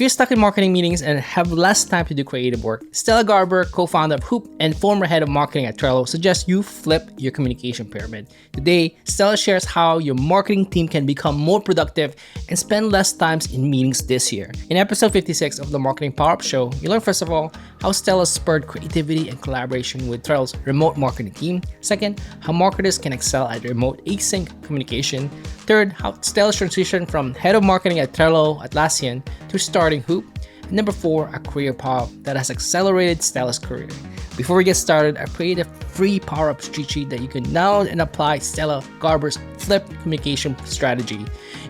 If you're stuck in marketing meetings and have less time to do creative work, Stella Garber, co-founder of Hoop and former head of marketing at Trello, suggests you flip your communication pyramid. Today, Stella shares how your marketing team can become more productive and spend less time in meetings this year. In episode 56 of the Marketing Powerups show, you learn first of all how Stella spurred creativity and collaboration with Trello's remote marketing team. Second, how marketers can excel at remote async communication. Third, how Stella's transition from head of marketing at Trello Atlassian to starting Hoop. And number 4, a career path that has accelerated Stella's career. Before we get started, I created a free Powerups cheat sheet that you can download and apply Stella Garber's flipped communication strategy.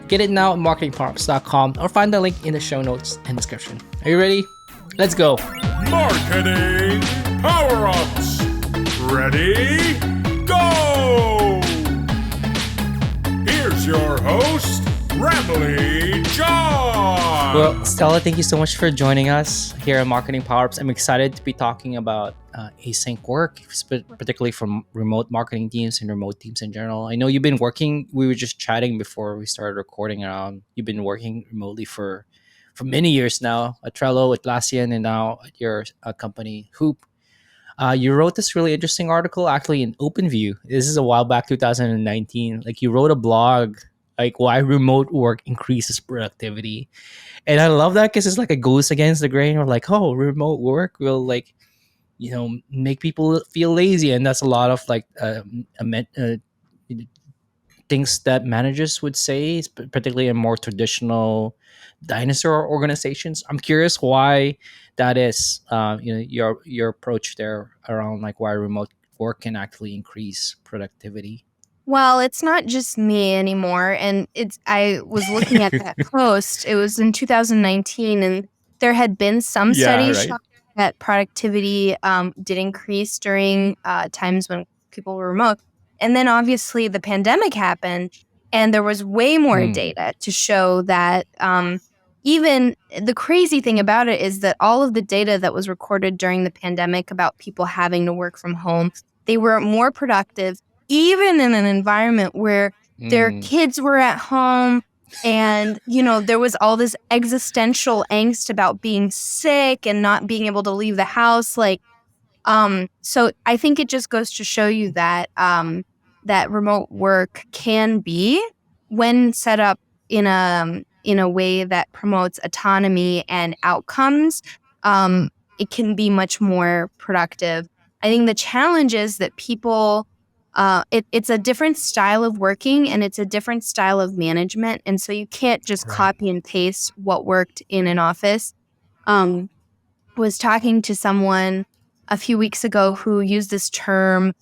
Get it now at marketingpowerups.com or find the link in the show notes and description. Are you ready? Let's go. Marketing Powerups. Ready? Go! Here's your host, Rambly John. Well, Stella, thank you so much for joining us here at Marketing Powerups. I'm excited to be talking about async work, particularly from remote marketing teams and remote teams in general. I know you've been working, we were just chatting before we started recording around, you've been working remotely for many years now at Trello, Atlassian, and now at your company, Hoop. You wrote this really interesting article actually in OpenView. This is a while back, 2019. Like you wrote a blog, like why remote work increases productivity. And I love that because it's like it goes against the grain. Or like, oh, remote work will like, make people feel lazy. And that's a lot of like things that managers would say, particularly in more traditional dinosaur organizations. I'm curious why that is. Your approach there around like why remote work can actually increase productivity. Well, it's not just me anymore. And I was looking at that post. It was in 2019, and there had been some studies showing that productivity did increase during times when people were remote. And then obviously the pandemic happened, and there was way more data to show that even the crazy thing about it is that all of the data that was recorded during the pandemic about people having to work from home, they were more productive even in an environment where their kids were at home and, there was all this existential angst about being sick and not being able to leave the house. So I think it just goes to show you that that remote work can be, when set up in a way that promotes autonomy and outcomes, it can be much more productive. I think the challenge is that people, it's a different style of working and it's a different style of management. And so you can't just copy and paste what worked in an office. Was talking to someone a few weeks ago who used this term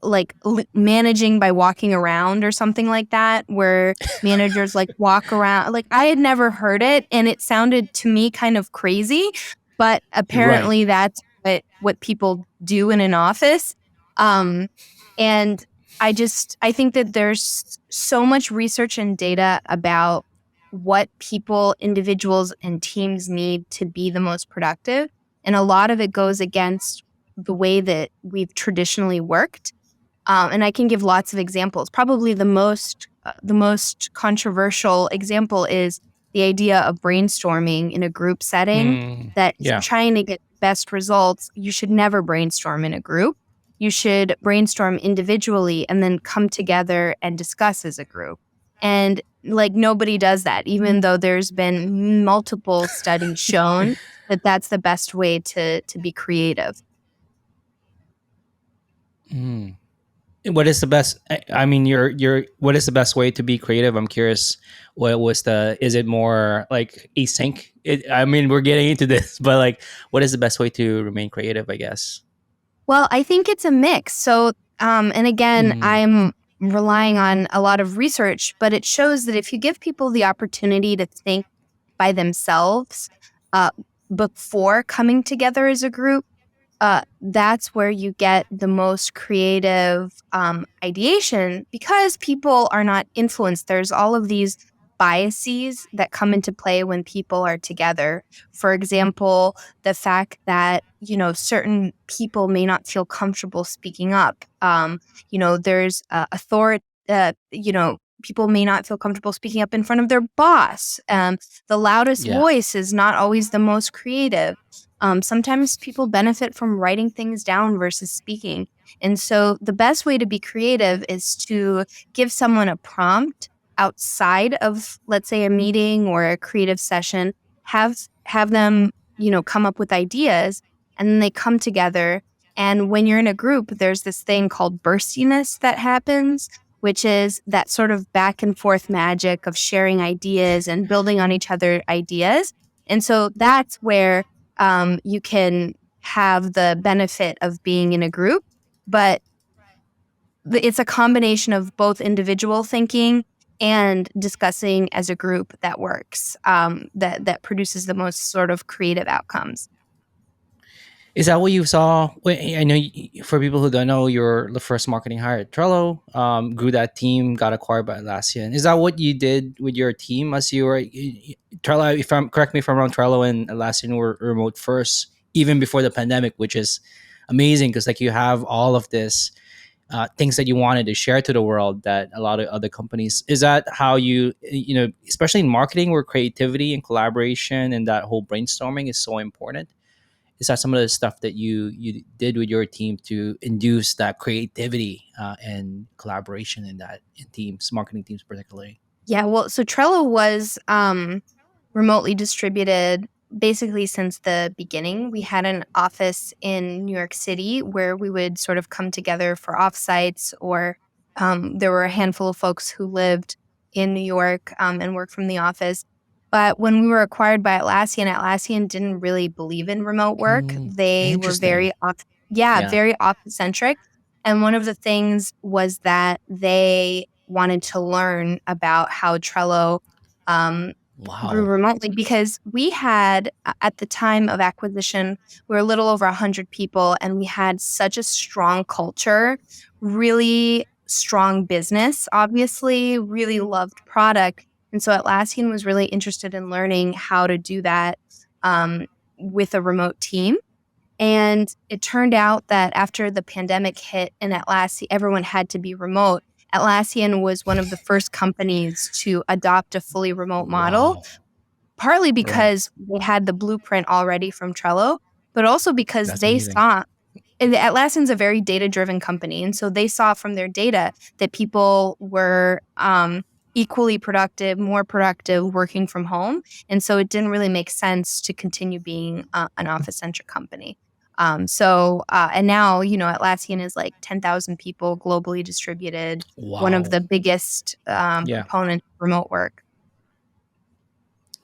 like managing by walking around or something like that, where managers like walk around. Like I had never heard it and it sounded to me kind of crazy, but apparently that's what people do in an office. And I think that there's so much research and data about what people, individuals, and teams need to be the most productive. And a lot of it goes against the way that we've traditionally worked. And I can give lots of examples. Probably the most controversial example is the idea of brainstorming in a group setting. Trying to get best results, you should never brainstorm in a group. You should brainstorm individually and then come together and discuss as a group. And like nobody does that, even though there's been multiple studies shown that that's the best way to be creative. What is the best? I mean, what is the best way to be creative? I'm curious. Is it more like async? We're getting into this, but like, what is the best way to remain creative, I guess? Well, I think it's a mix. So, and again, I'm relying on a lot of research, but it shows that if you give people the opportunity to think by themselves before coming together as a group, that's where you get the most creative ideation, because people are not influenced. There's all of these biases that come into play when people are together. For example, the fact that, certain people may not feel comfortable speaking up. There's authority, people may not feel comfortable speaking up in front of their boss. The loudest voice is not always the most creative. Sometimes people benefit from writing things down versus speaking. And so the best way to be creative is to give someone a prompt outside of, let's say, a meeting or a creative session, have them, come up with ideas, and then they come together. And when you're in a group, there's this thing called burstiness that happens, which is that sort of back and forth magic of sharing ideas and building on each other's ideas. And so that's where you can have the benefit of being in a group, but it's a combination of both individual thinking and discussing as a group that works, that produces the most sort of creative outcomes. Is that what you saw? I know for people who don't know, you're the first marketing hire at Trello. Grew that team, got acquired by Atlassian. Is that what you did with your team as you were Trello? Correct me if I'm wrong, Trello and Atlassian were remote first, even before the pandemic, which is amazing because like you have all of this things that you wanted to share to the world that a lot of other companies. Is that how especially in marketing, where creativity and collaboration and that whole brainstorming is so important? Is that some of the stuff that you did with your team to induce that creativity and collaboration in teams, marketing teams particularly? Yeah, well, so Trello was remotely distributed basically since the beginning. We had an office in New York City where we would sort of come together for offsites, or there were a handful of folks who lived in New York and worked from the office. But when we were acquired by Atlassian didn't really believe in remote work. They were very very office-centric. And one of the things was that they wanted to learn about how Trello grew remotely, because we had, at the time of acquisition, we were a little over 100 people, and we had such a strong culture, really strong business, obviously, really loved product. And so Atlassian was really interested in learning how to do that with a remote team. And it turned out that after the pandemic hit and Atlassian, everyone had to be remote. Atlassian was one of the first companies to adopt a fully remote model, partly because they had the blueprint already from Trello, but also because they saw, and Atlassian's a very data-driven company. And so they saw from their data that people were equally productive, more productive working from home. And so it didn't really make sense to continue being an office-centric company. And now, Atlassian is like 10,000 people, globally distributed, one of the biggest proponents of remote work.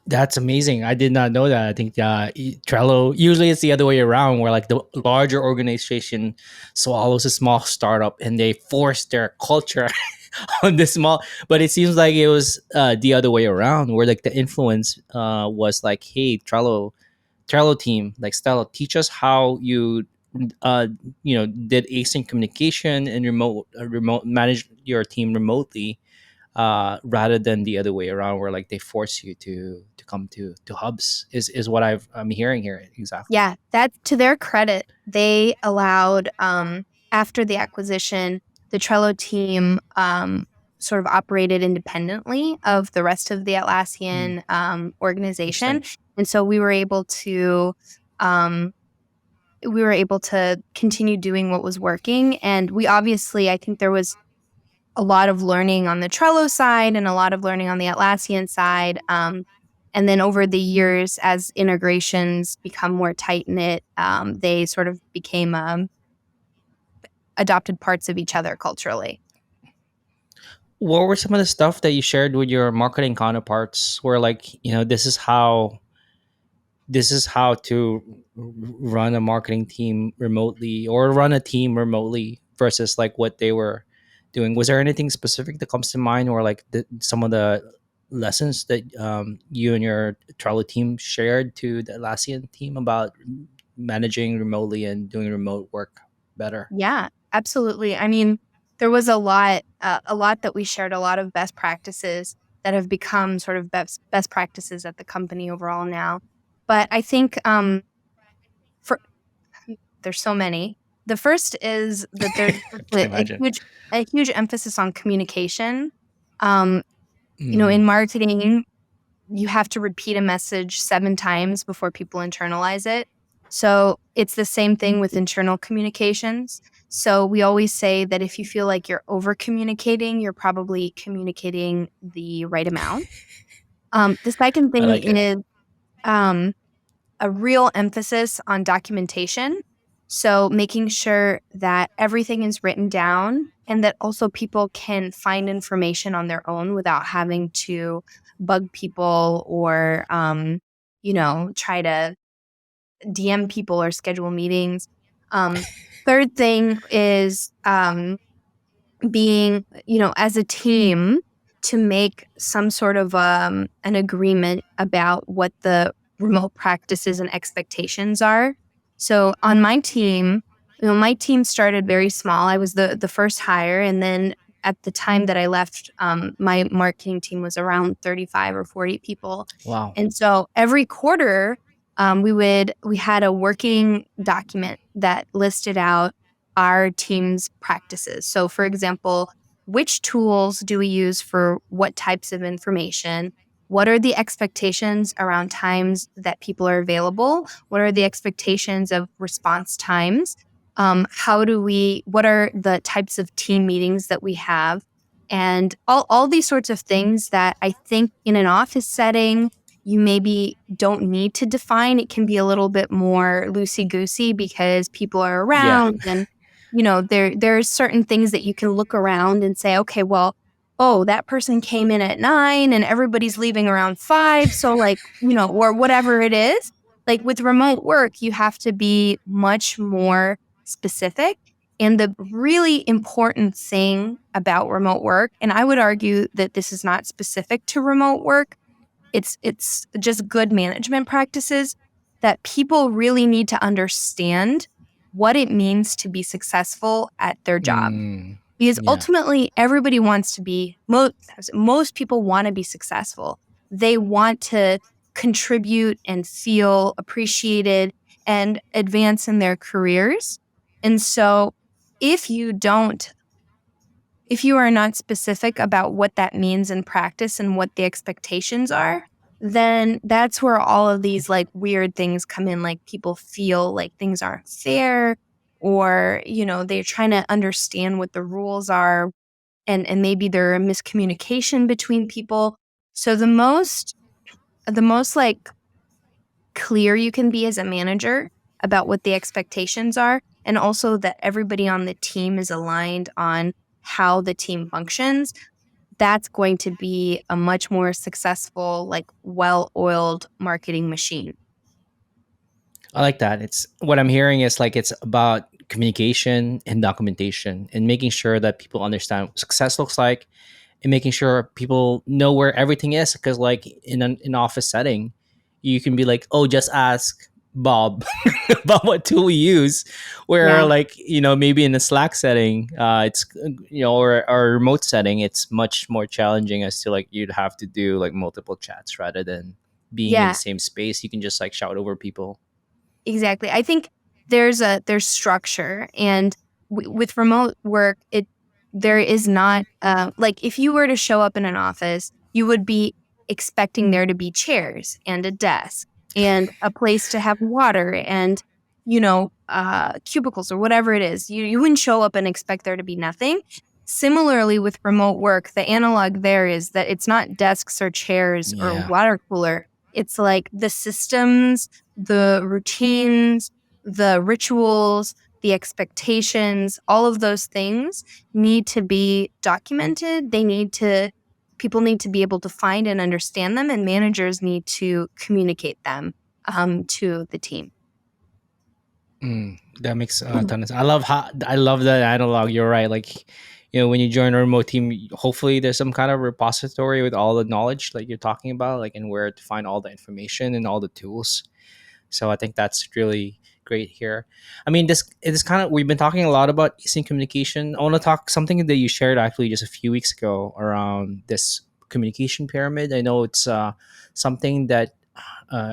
That's amazing. I did not know that. I think Trello, usually it's the other way around, where like the larger organization swallows a small startup and they force their culture on the small. But it seems like it was the other way around, where like the influence was like, hey, Trello team, like Stella, teach us how you did async communication and remote manage your team remotely, rather than the other way around, where like they force you to come to hubs, is what I'm hearing here. Exactly. Yeah, that, to their credit, they allowed, after the acquisition, the Trello team sort of operated independently of the rest of the Atlassian organization. And so we were able to continue doing what was working. And we obviously, I think there was a lot of learning on the Trello side and a lot of learning on the Atlassian side. And then over the years, as integrations become more tight-knit, they sort of became adopted parts of each other culturally. What were some of the stuff that you shared with your marketing counterparts, where like, this is how to run a marketing team remotely, or run a team remotely, versus like what they were doing? Was there anything specific that comes to mind, or like some of the lessons that you and your Trello team shared to the Atlassian team about managing remotely and doing remote work better? Yeah, absolutely. I mean, there was a lot that we shared, a lot of best practices that have become sort of best practices at the company overall now. But I think there's so many. The first is that there's a huge emphasis on communication. In marketing, you have to repeat a message 7 times before people internalize it. So it's the same thing with internal communications. So we always say that if you feel like you're over communicating, you're probably communicating the right amount. The second I thing like it. is um, a real emphasis on documentation. So making sure that everything is written down and that also people can find information on their own without having to bug people or, try to DM people or schedule meetings. Third thing is being, as a team to make some sort of an agreement about what the remote practices and expectations are. So on my team, my team started very small. I was the first hire, and then at the time that I left, my marketing team was around 35 or 40 people. Wow. And so every quarter, we had a working document that listed out our team's practices. So, for example, which tools do we use for what types of information? What are the expectations around times that people are available? What are the expectations of response times? What are the types of team meetings that we have? And all these sorts of things that I think in an office setting, you maybe don't need to define. It can be a little bit more loosey-goosey because people are Yeah. around and there's certain things that you can look around and say, okay, well, oh, that person came in at 9 and everybody's leaving around 5. So or whatever it is. Like with remote work, you have to be much more specific. And the really important thing about remote work, and I would argue that this is not specific to remote work, it's just good management practices that people really need to understand what it means to be successful at their job. Because Yeah. ultimately, everybody wants to be, most people want to be successful. They want to contribute and feel appreciated and advance in their careers. And so if you are not specific about what that means in practice and what the expectations are, then that's where all of these like weird things come in. Like people feel like things aren't fair, or, they're trying to understand what the rules are, and maybe there are miscommunication between people. So the most like clear you can be as a manager about what the expectations are, and also that everybody on the team is aligned on how the team functions, that's going to be a much more successful, like well-oiled marketing machine. I like that. It's what I'm hearing is like it's about communication and documentation and making sure that people understand what success looks like and making sure people know where everything is. Because like in an office setting, you can be like, oh, just ask Bob about what tool we use. Where Yeah. like maybe in a Slack setting, it's or a remote setting, it's much more challenging as to like you'd have to do like multiple chats rather than being in the Yeah, same space. You can just like shout over people. exactly. I think there's structure, and with remote work, there is not like if you were to show up in an office, you would be expecting there to be chairs and a desk and a place to have water and cubicles or whatever it is. You wouldn't show up and expect there to be nothing. Similarly, with remote work, the analog there is that it's not desks or chairs or Yeah. water cooler. It's like the systems, the routines, the rituals, the expectations, all of those things need to be documented. People need to be able to find and understand them, and managers need to communicate them to the team. That makes a ton of sense. I love that analog. You're right. Like, when you join a remote team, hopefully there's some kind of repository with all the knowledge like you're talking about, like, and where to find all the information and all the tools. So I think that's really great here. I mean, this it is kind of we've been talking a lot about async communication. I want to talk something that you shared actually just a few weeks ago around this communication pyramid. I know it's something that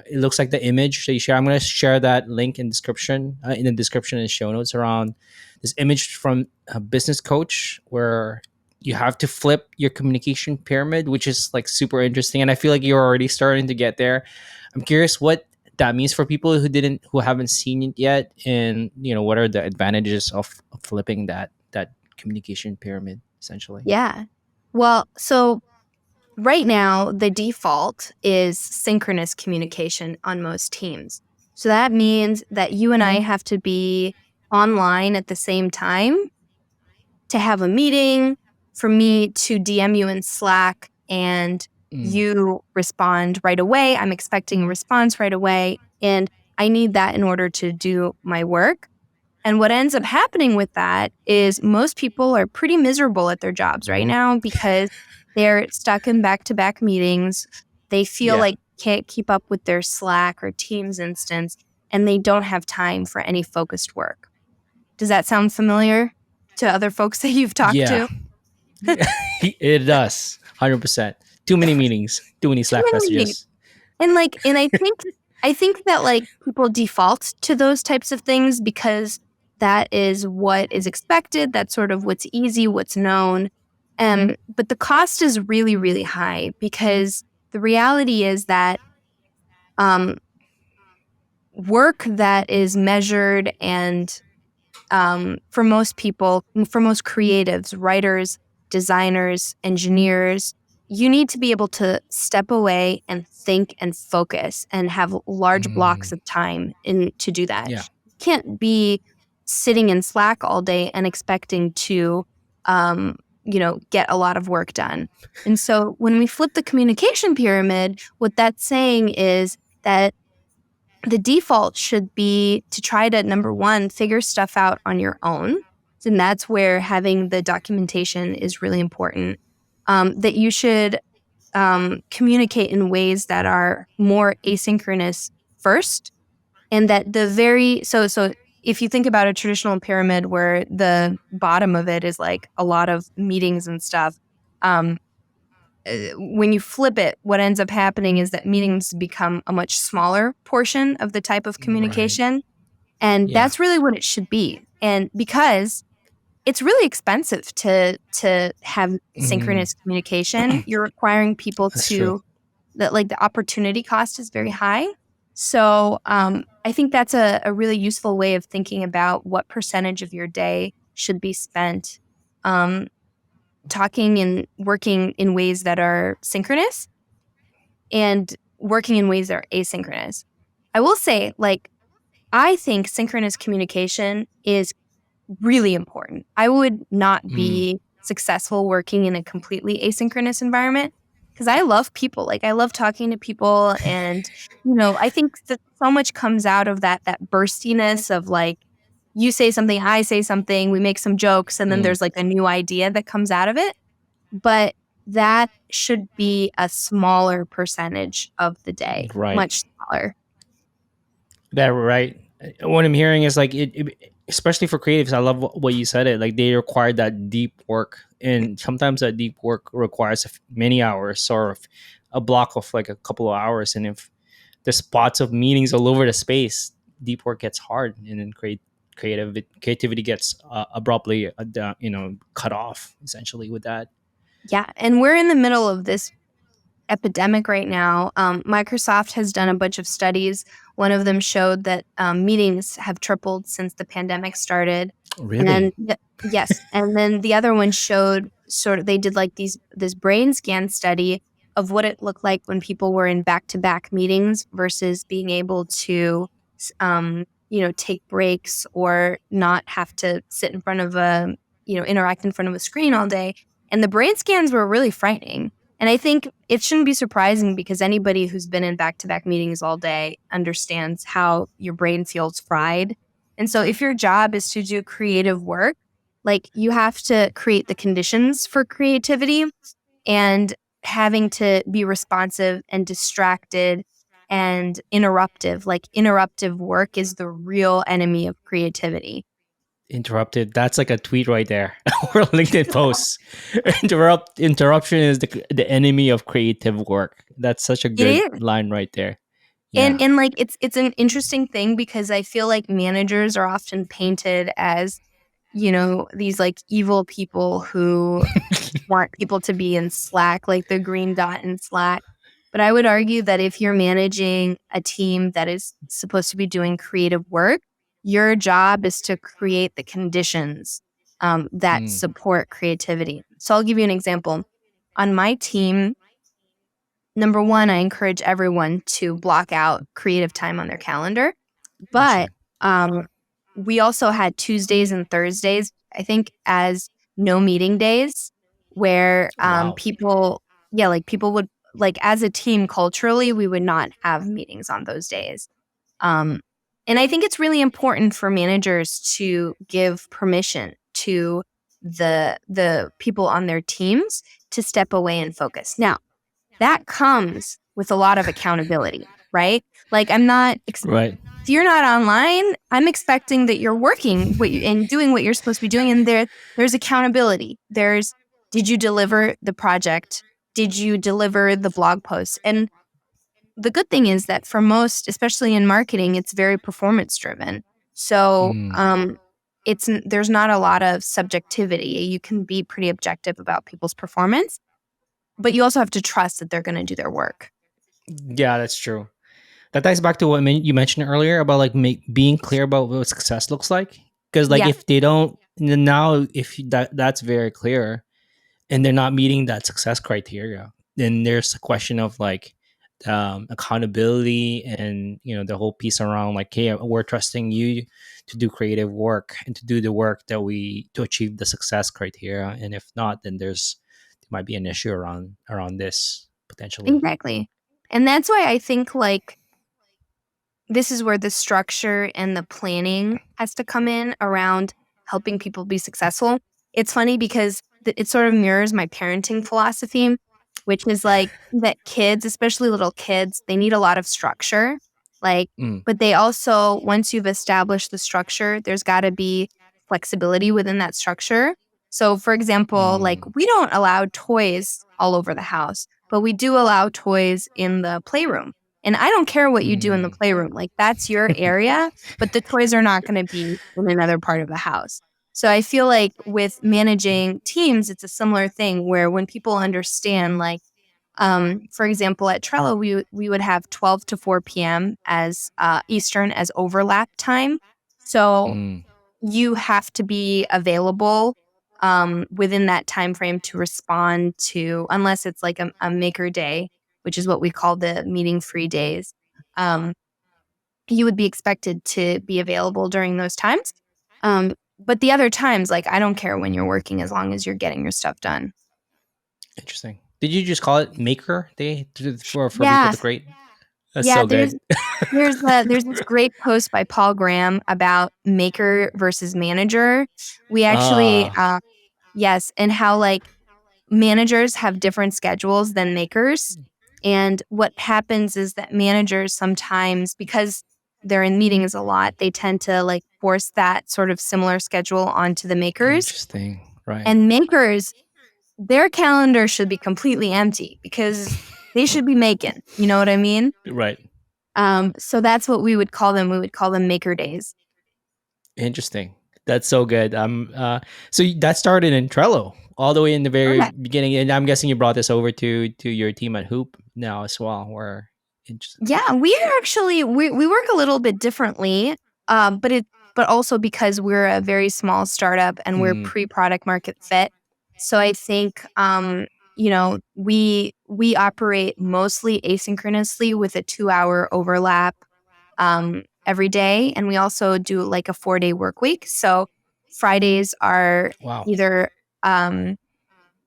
it looks like the image that you share. I'm going to share that link in the description and show notes around this image from a business coach where you have to flip your communication pyramid, which is like super interesting. And I feel like you're already starting to get there. I'm curious what that means for people who haven't seen it yet, and what are the advantages of flipping that communication pyramid essentially. Yeah. Well, so right now, the default is synchronous communication on most teams. So that means that you and I have to be online at the same time to have a meeting, for me to DM you in Slack and you respond right away. I'm expecting a response right away. And I need that in order to do my work. And what ends up happening with that is most people are pretty miserable at their jobs right now because they're stuck in back-to-back meetings. They feel like can't keep up with their Slack or Teams instance, and they don't have time for any focused work. Does that sound familiar to other folks that you've talked to? It does. 100%. Too many meetings, too many Slack messages. And I think that like people default to those types of things because that is what is expected. That's sort of what's easy, what's known. But the cost is really, really high because the reality is that work that is measured and for most people, for most creatives, writers, designers, engineers, you need to be able to step away and think and focus and have large blocks of time to do that. Yeah. You can't be sitting in Slack all day and expecting to get a lot of work done. And so when we flip the communication pyramid, what that's saying is that the default should be to try to, number one, figure stuff out on your own. And that's where having the documentation is really important. That you should communicate in ways that are more asynchronous first. And that so if you think about a traditional pyramid where the bottom of it is like a lot of meetings and stuff, when you flip it, what ends up happening is that meetings become a much smaller portion of the type of communication. Right. And that's really what it should be. And because it's really expensive to have synchronous communication, you're requiring people the opportunity cost is very high. So I think that's a really useful way of thinking about what percentage of your day should be spent talking and working in ways that are synchronous and working in ways that are asynchronous. I will say, I think synchronous communication is really important. I would not be successful working in a completely asynchronous environment because I love people. I love talking to people. And, I think that so much comes out of that burstiness of you say something, I say something, we make some jokes, and then there's a new idea that comes out of it. But that should be a smaller percentage of the day, much smaller. That right. What I'm hearing is especially for creatives, I love what you said it. They require that deep work, and sometimes that deep work requires many hours or a block of a couple of hours. And if there's spots of meetings all over the space, deep work gets hard, and then creativity gets abruptly cut off essentially with that. Yeah, and we're in the middle of this epidemic right now. Microsoft has done a bunch of studies. One of them showed that meetings have tripled since the pandemic started. Really? And then, yes. And then the other one showed they did this brain scan study of what it looked like when people were in back-to-back meetings versus being able to take breaks or not have to sit in front of interact in front of a screen all day. And the brain scans were really frightening. And I think it shouldn't be surprising because anybody who's been in back-to-back meetings all day understands how your brain feels fried. And so if your job is to do creative work, you have to create the conditions for creativity, and having to be responsive and distracted and interruptive. Interruptive work is the real enemy of creativity. Interrupted. That's a tweet right there. Or a LinkedIn post. Interruption is the enemy of creative work. That's such a good line right there. Yeah. And it's an interesting thing because I feel like managers are often painted as these like evil people who want people to be in Slack, like the green dot in Slack. But I would argue that if you're managing a team that is supposed to be doing creative work, your job is to create the conditions that Mm, support creativity. So I'll give you an example. On my team, number one, I encourage everyone to block out creative time on their calendar. But interesting. we also had Tuesdays and Thursdays, I think, as no meeting days where Wow. people, yeah, like people would, like as a team culturally, we would not have meetings on those days. Um, and I think it's really important for managers to give permission to the people on their teams to step away and focus. Now, that comes with a lot of accountability, right? Like I'm not Right. if you're not online, I'm expecting that you're working and doing what you're supposed to be doing. And there's accountability. Did you deliver the project? Did you deliver the blog post? And the good thing is that for most, especially in marketing, it's very performance driven. So Mm. there's not a lot of subjectivity. You can be pretty objective about people's performance, but you also have to trust that they're going to do their work. Yeah, that's true. That ties back to what you mentioned earlier about like being clear about what success looks like. Because like Yeah, if they don't now, if that's very clear, and they're not meeting that success criteria, then there's a question of like accountability and the whole piece around like, hey, we're trusting you to do creative work and to do the work that we to achieve the success criteria, and if not, then there might be an issue around this potentially. exactly. And that's why I think like this is where the structure and the planning has to come in around helping people be successful. It's funny because it sort of mirrors my parenting philosophy, which is like that kids, especially little kids, they need a lot of structure. Like, Mm, but they also, once you've established the structure, there's got to be flexibility within that structure. So, for example, like mm. we don't allow toys all over the house, but we do allow toys in the playroom. And I don't care what you do in the Mm. playroom. Like that's your area, but the toys are not going to be in another part of the house. So I feel like with managing teams, it's a similar thing where when people understand, like, for example, at Trello, we would have 12 to 4 p.m. as Eastern as overlap time. So Mm. you have to be available within that time frame to respond to, unless it's like a maker day, which is what we call the meeting free days. Um, you would be expected to be available during those times. But the other times, like I don't care when you're working as long as you're getting your stuff done. Interesting. Did you just call it Maker Day for people Yeah, to create? That's yeah. so There's good. there's this great post by Paul Graham about maker versus manager. We actually Ah, yes, and how like managers have different schedules than makers. And what happens is that managers sometimes, because they're in meetings a lot, they tend to like force that sort of similar schedule onto the makers. interesting. Right. And makers, their calendar should be completely empty because they should be making. You know what I mean? Right. So that's what we would call them. We would call them maker days. Interesting. That's so good. So that started in Trello all the way in the very Okay. beginning, and I'm guessing you brought this over to your team at Hoop now as well. Where interesting. Yeah, we are actually we work a little bit differently, but also because we're a very small startup and we're Mm, pre-product market fit. So I think we operate mostly asynchronously with a 2-hour overlap every day, and we also do like a 4-day work week. So Fridays are wow. either um,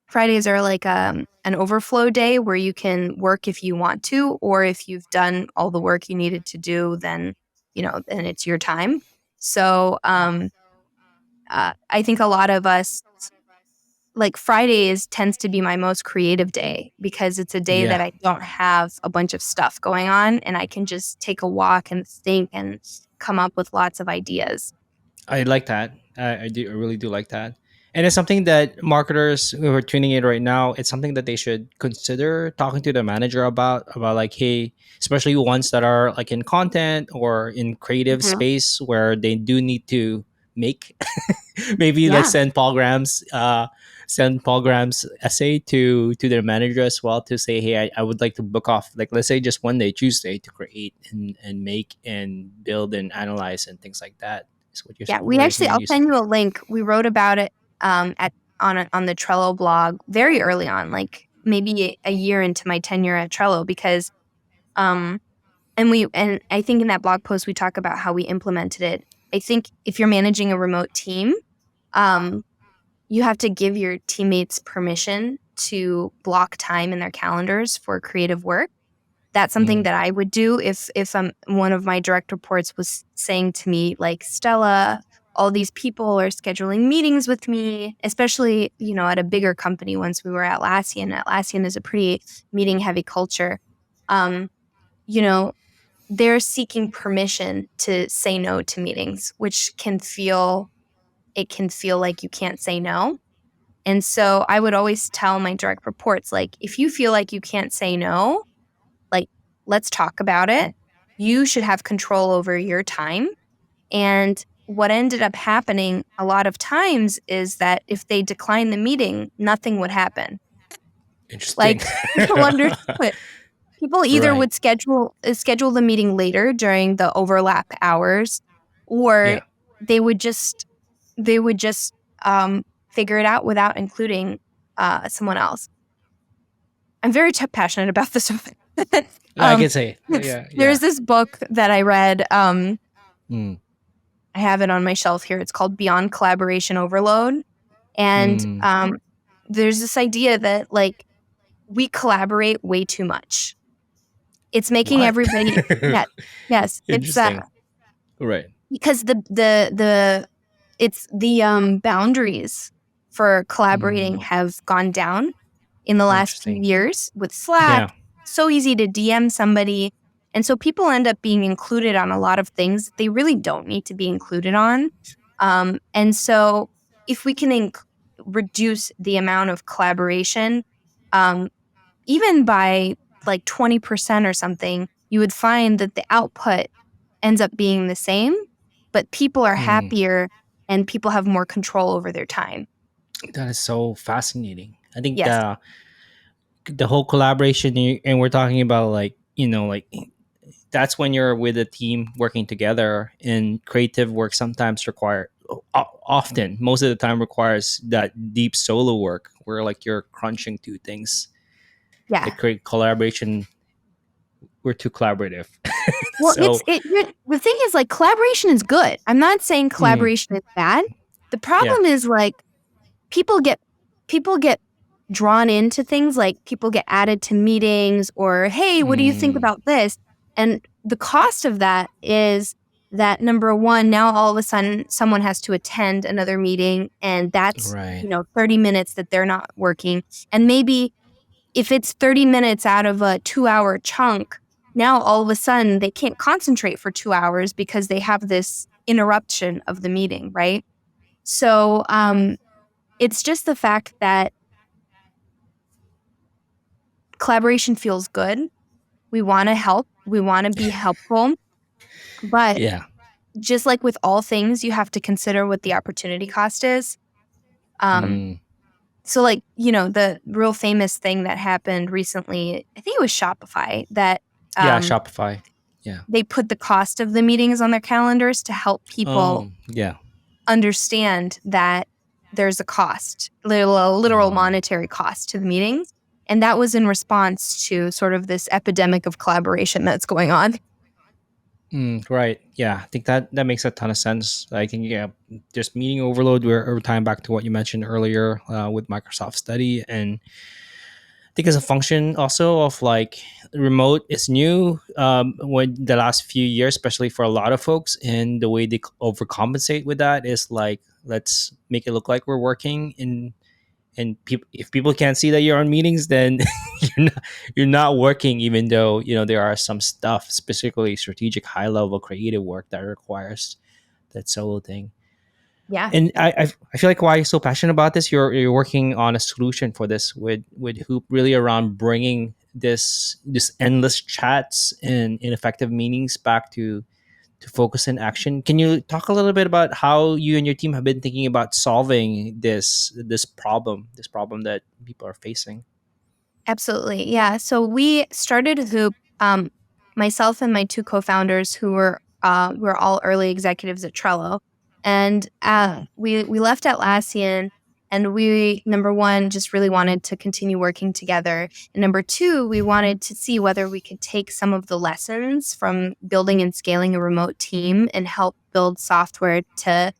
Fridays are like an overflow day where you can work if you want to, or if you've done all the work you needed to do, then then it's your time. So I think a lot of us like Fridays tends to be my most creative day because it's a day that Yeah. I don't have a bunch of stuff going on, and I can just take a walk and think and come up with lots of ideas. I like that. I do. I really do like that. And it's something that marketers who are tuning in right now, it's something that they should consider talking to the manager about like, hey, especially ones that are like in content or in creative Mhm. space where they do need to make. Maybe like Yeah. send Paul Graham's essay to their manager as well to say, hey, I would like to book off, like, let's say just one day, Tuesday, to create and make and build and analyze and things like that. Is what you're Yeah, what you're saying. I'll send you a link. We wrote about it on the Trello blog very early on, like maybe a year into my tenure at Trello, because um and I think in that blog post we talk about how we implemented it. I think if you're managing a remote team, um you have to give your teammates permission to block time in their calendars for creative work. That's something Mm, that I would do if one of my direct reports was saying to me, like, Stella, all these people are scheduling meetings with me, especially, at a bigger company. Once we were at Atlassian. Atlassian is a pretty meeting heavy culture. Um, you know, they're seeking permission to say no to meetings, which can feel like you can't say no. And so I would always tell my direct reports, like, if you feel like you can't say no, like, let's talk about it. You should have control over your time. And what ended up happening a lot of times is that if they decline the meeting, nothing would happen. interesting. Like, people understood. People either Right. would schedule the meeting later during the overlap hours, or Yeah. they would just they would just figure it out without including someone else. I'm very passionate about this topic. Yeah, I can say. Yeah. There's Yeah. this book that I read. Mm, I have it on my shelf here. It's called Beyond Collaboration Overload. And mm. there's this idea that, like, we collaborate way too much. It's making What? everybody, yeah, yes, it's Interesting. Right. because the boundaries for collaborating Mm, have gone down in the last few interesting. years with Yeah. Slack. So easy to DM somebody. And so people end up being included on a lot of things that they really don't need to be included on. And so if we can reduce the amount of collaboration, um, even by like 20% or something, you would find that the output ends up being the same, but people are Mm. happier and people have more control over their time. That is so fascinating. I think Yes. the whole collaboration, and we're talking about, like, like, that's when you're with a team working together, and creative work sometimes often, most of the time, requires that deep solo work where, like, you're crunching two things. The Yeah. create collaboration, we're too collaborative. Well, So the thing is, like, collaboration is good. I'm not saying mm, collaboration is bad. The yeah. problem is, like, people get drawn into things, like people get added to meetings, or, hey, what do you think Mm, about this? And the cost of that is that, number one, now all of a sudden someone has to attend another meeting, and that's, right. 30 minutes that they're not working. And maybe if it's 30 minutes out of a 2-hour chunk, now all of a sudden they can't concentrate for 2 hours because they have this interruption of the meeting, right? So it's just the fact that collaboration feels good. We want to help. We want to be helpful. But Yeah. just like with all things, you have to consider what the opportunity cost is. Mm, So, like, the real famous thing that happened recently, I think it was Shopify, that yeah. um, Shopify. Yeah. they put the cost of the meetings on their calendars to help people Yeah. understand that there's a cost, a literal Mm. monetary cost to the meetings. And that was in response to sort of this epidemic of collaboration that's going on. Right. Yeah. I think that makes a ton of sense. I think, yeah, just meeting overload. We're tying back to what you mentioned earlier with Microsoft Study, and I think as a function also of, like, remote is new when the last few years, especially for a lot of folks, and the way they overcompensate with that is, like, let's make it look like we're working, and if people can't see that you're on meetings, then you're not working, even though there are some stuff, specifically strategic, high level creative work, that requires that solo thing. Yeah. And I feel like why you're so passionate about this, you're working on a solution for this with Hoop, really around bringing this endless chats and ineffective meetings back to to focus in action. Can you talk a little bit about how you and your team have been thinking about solving this problem that people are facing? Absolutely. Yeah. So we started Hoop, myself and my two co-founders who were all early executives at Trello. And we left Atlassian, and we, number one, just really wanted to continue working together. And number two, we wanted to see whether we could take some of the lessons from building and scaling a remote team and help build software to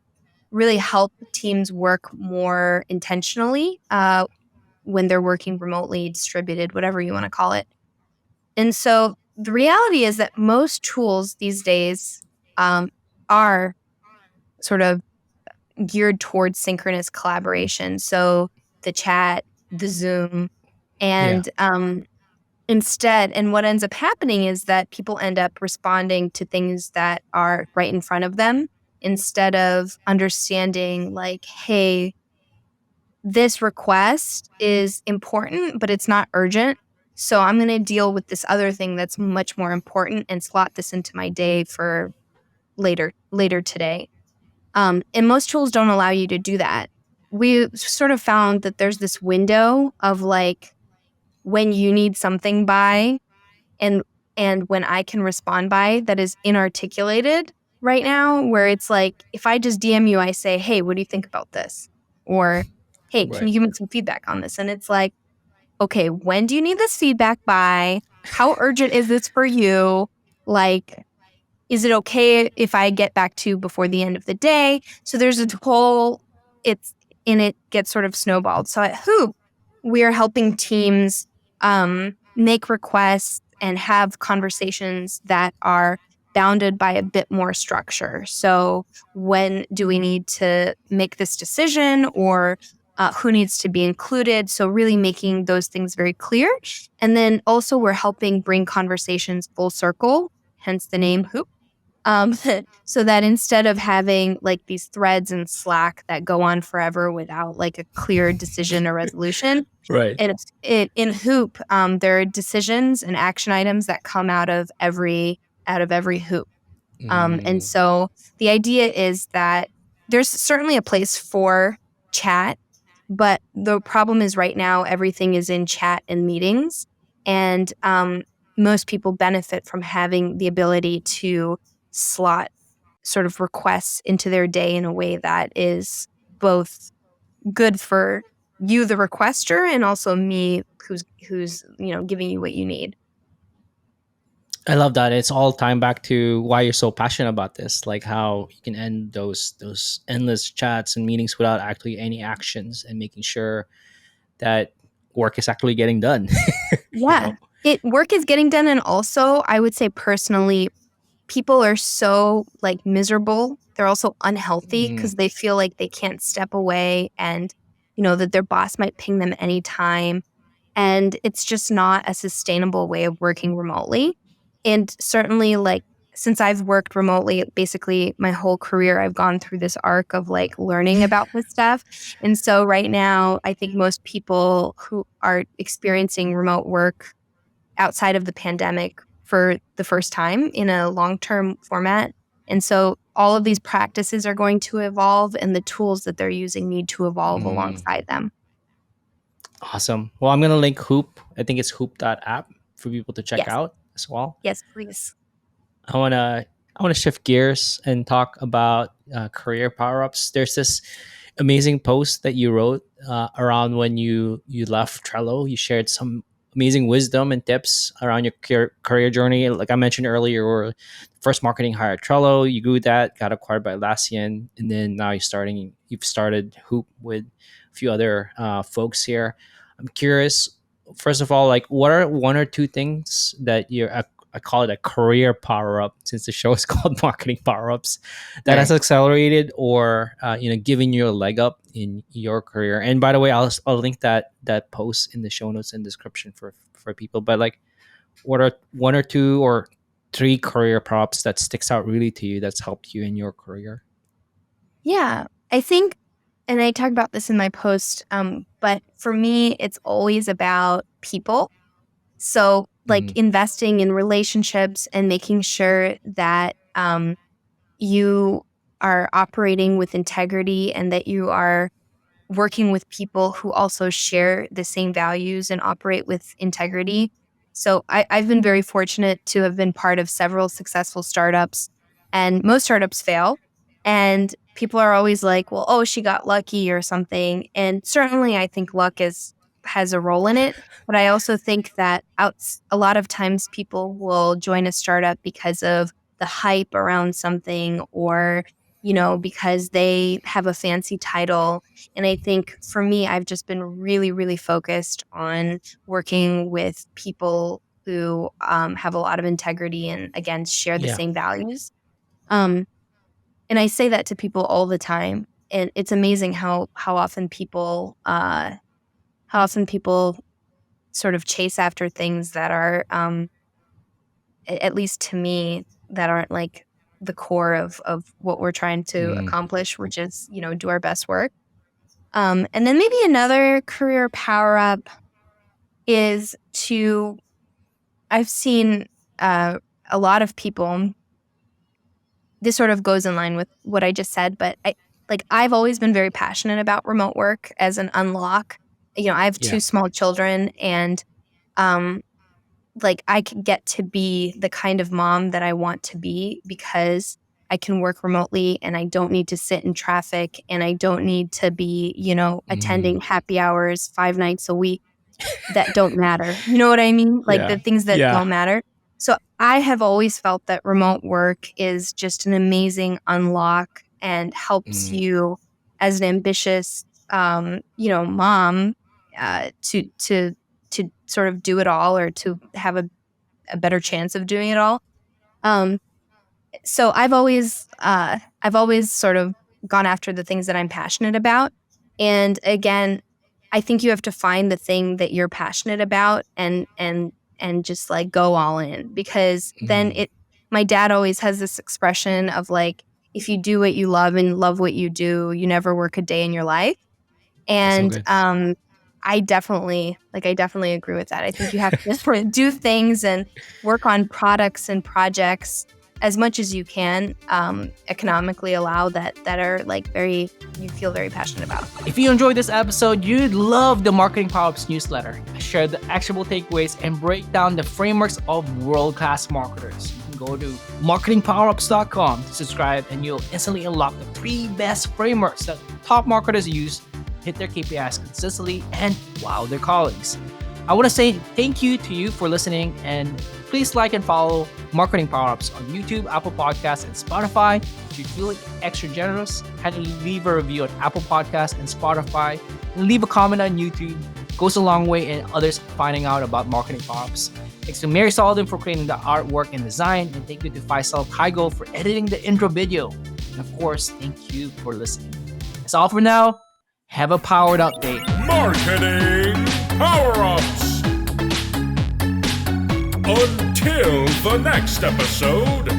really help teams work more intentionally when they're working remotely, distributed, whatever you want to call it. And so the reality is that most tools these days are sort of geared towards synchronous collaboration. So the chat, the Zoom, Yeah. and instead, and what ends up happening is that people end up responding to things that are right in front of them instead of understanding, like, hey, this request is important, but it's not urgent. So I'm going to deal with this other thing that's much more important and slot this into my day for later today. And most tools don't allow you to do that. We sort of found that there's this window of like when you need something by and when I can respond by that is inarticulated right now, where it's like if I just DM you, I say, hey, what do you think about this? Or hey, can Right. you give me some feedback on this? And it's like, okay, when do you need this feedback by? How urgent is this for you? Like, is it okay if I get back to you before the end of the day? So there's a whole, it gets sort of snowballed. So at Hoop, we are helping teams make requests and have conversations that are bounded by a bit more structure. So when do we need to make this decision, or who needs to be included? So really making those things very clear. And then also we're helping bring conversations full circle, hence the name Hoop. So that instead of having like these threads in Slack that go on forever without like a clear decision or resolution, Right. and in Hoop, there are decisions and action items that come out of every Hoop. And so the idea is that there's certainly a place for chat, but the problem is right now everything is in chat and meetings, and most people benefit from having the ability to slot sort of requests into their day in a way that is both good for you, the requester, and also me, who's giving you what you need. I love that. It's all time back to why you're so passionate about this, like how you can end those endless chats and meetings without actually any actions and making sure that work is actually getting done. you Yeah, know? work is getting done, and also I would say personally, people are so like miserable. They're also unhealthy because they feel like they can't step away, and that their boss might ping them anytime. And it's just not a sustainable way of working remotely. And certainly, like, since I've worked remotely, basically my whole career, I've gone through this arc of like learning about this stuff. And so right now, I think most people who are experiencing remote work outside of the pandemic for the first time in a long-term format. And so all of these practices are going to evolve, and the tools that they're using need to evolve alongside them. Awesome. Well, I'm gonna link Hoop. I think it's hoop.app for people to check Yes. out as well. Yes, please. I wanna shift gears and talk about career power ups. There's this amazing post that you wrote around when you left Trello. You shared some amazing wisdom and tips around your career journey. Like I mentioned earlier, you were first marketing hire at Trello. You grew that, got acquired by Atlassian, and then now you've started Hoop with a few other folks here. I'm curious, first of all, like what are one or two things that I call it a career power up since the show is called Marketing Power Ups that has Right. accelerated or given you a leg up in your career. And by the way, I'll link that post in the show notes and description for people. But like, what are one or two or three career props that sticks out really to you that's helped you in your career? Yeah, I think, and I talk about this in my post, but for me, it's always about people. So, like investing in relationships and making sure that you are operating with integrity and that you are working with people who also share the same values and operate with integrity. So I've been very fortunate to have been part of several successful startups, and most startups fail. And people are always like, well, oh, she got lucky or something. And certainly I think luck has a role in it. But I also think that a lot of times people will join a startup because of the hype around something, or because they have a fancy title. And I think for me, I've just been really, really focused on working with people who have a lot of integrity and, again, share the same values. And I say that to people all the time. And it's amazing how often people sort of chase after things that are, at least to me, that aren't like the core of what we're trying to accomplish, which is, do our best work. And then maybe another career power up is I've seen a lot of people, this sort of goes in line with what I just said, but I've always been very passionate about remote work as an unlock. I have two small children, and I can get to be the kind of mom that I want to be because I can work remotely and I don't need to sit in traffic and I don't need to be, attending happy hours 5 nights a week that don't matter. You know what I mean? The things that don't matter. So I have always felt that remote work is just an amazing unlock and helps you as an ambitious, mom, to sort of do it all, or to have a better chance of doing it all. So I've always sort of gone after the things that I'm passionate about. And again, I think you have to find the thing that you're passionate about and just go all in, because then my dad always has this expression of if you do what you love and love what you do, you never work a day in your life. And so I definitely agree with that. I think you have to do things and work on products and projects as much as you can, economically allow, that are you feel very passionate about. If you enjoyed this episode, you'd love the Marketing Powerups newsletter. I share the actionable takeaways and break down the frameworks of world-class marketers. You can go to marketingpowerups.com to subscribe, and you'll instantly unlock the 3 best frameworks that top marketers use to hit their KPIs consistently and wow their colleagues. I want to say thank you to you for listening, and please like and follow Marketing Powerups on YouTube, Apple Podcasts, and Spotify. If you feel extra generous, kindly leave a review on Apple Podcasts and Spotify, and leave a comment on YouTube. It goes a long way in others finding out about Marketing Powerups. Thanks to Mary Sullivan for creating the artwork and design, and thank you to Faisal Kaigo for editing the intro video. And of course, thank you for listening. That's all for now. Have a powered up day. Marketing Power-Ups. Until the next episode,